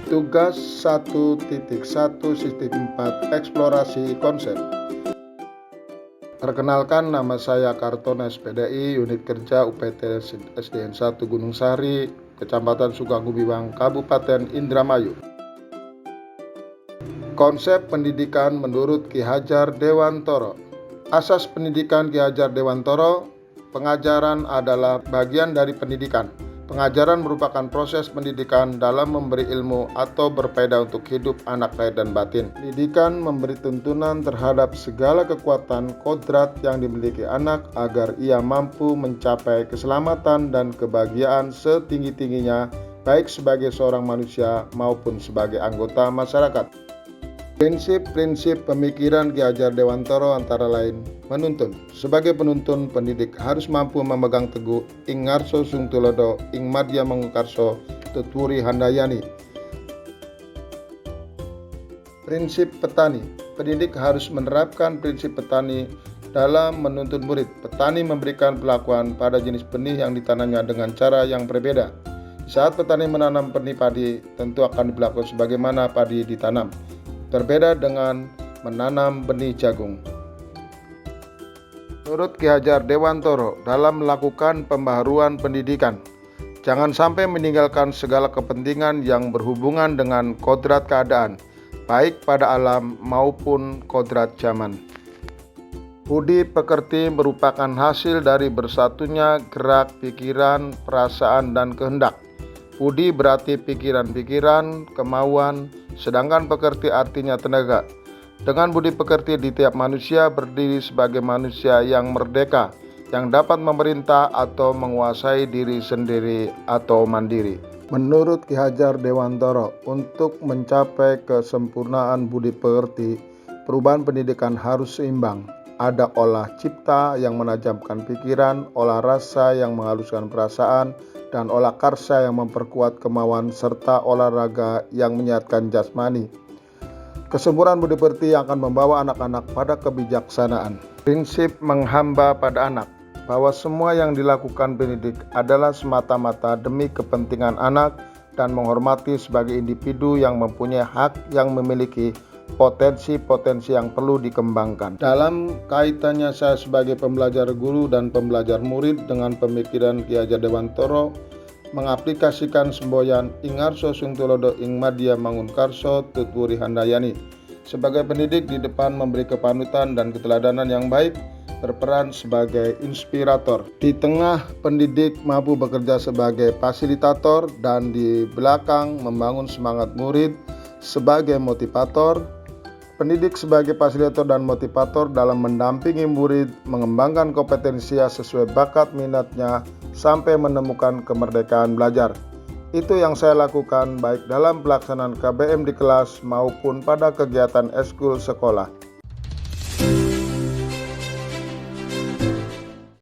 Tugas 1.1 Sistem 4 Eksplorasi Konsep. Perkenalkan, nama saya Kartones PDI, Unit Kerja UPT SDN 1 Gunung Sari, Kecamatan Sukanggumiwang, Kabupaten Indramayu. Konsep pendidikan menurut Ki Hajar Dewantoro. Asas pendidikan Ki Hajar Dewantoro, pengajaran adalah bagian dari pendidikan. Pengajaran merupakan proses pendidikan dalam memberi ilmu atau berfaedah untuk hidup anak lahir dan batin. Pendidikan memberi tuntunan terhadap segala kekuatan kodrat yang dimiliki anak agar ia mampu mencapai keselamatan dan kebahagiaan setinggi-tingginya, baik sebagai seorang manusia maupun sebagai anggota masyarakat. Prinsip-prinsip pemikiran Ki Hajar Dewantoro antara lain menuntun. Sebagai penuntun, pendidik harus mampu memegang teguh ing ngarso sung tulodo ing madya mangunkarso tuturi handayani. Prinsip petani. Pendidik harus menerapkan prinsip petani dalam menuntun murid. Petani memberikan perlakuan pada jenis benih yang ditanamnya dengan cara yang berbeda. Saat petani menanam benih padi, tentu akan diperlakukan sebagaimana padi ditanam. Berbeda dengan menanam benih jagung. Menurut Ki Hajar Dewantoro, dalam melakukan pembaharuan pendidikan, jangan sampai meninggalkan segala kepentingan yang berhubungan dengan kodrat keadaan, baik pada alam maupun kodrat zaman. Budi pekerti merupakan hasil dari bersatunya gerak pikiran, perasaan, dan kehendak. Budi berarti pikiran-pikiran, kemauan, sedangkan pekerti artinya tenaga. Dengan budi pekerti di tiap manusia berdiri sebagai manusia yang merdeka, yang dapat memerintah atau menguasai diri sendiri atau mandiri. Menurut Ki Hajar Dewantoro, untuk mencapai kesempurnaan budi pekerti, perubahan pendidikan harus seimbang. Ada olah cipta yang menajamkan pikiran, olah rasa yang menghaluskan perasaan, dan olah karsa yang memperkuat kemauan, serta olahraga yang menyehatkan jasmani. Kesempurnaan budi pekerti yang akan membawa anak-anak pada kebijaksanaan. Prinsip menghamba pada anak, bahwa semua yang dilakukan pendidik adalah semata-mata demi kepentingan anak dan menghormati sebagai individu yang mempunyai hak yang memiliki potensi-potensi yang perlu dikembangkan. Dalam kaitannya saya sebagai pembelajar guru dan pembelajar murid dengan pemikiran Ki Hajar Dewantoro, mengaplikasikan semboyan ing ngarso sung tulodo ing madya mangunkarso tuturi handayani. Sebagai pendidik di depan memberi kepanutan dan keteladanan yang baik, berperan sebagai inspirator. Di tengah, pendidik mampu bekerja sebagai fasilitator, dan di belakang membangun semangat murid sebagai motivator. Pendidik sebagai fasilitator dan motivator dalam mendampingi murid mengembangkan kompetensinya sesuai bakat minatnya sampai menemukan kemerdekaan belajar. Itu yang saya lakukan baik dalam pelaksanaan KBM di kelas maupun pada kegiatan eskul sekolah.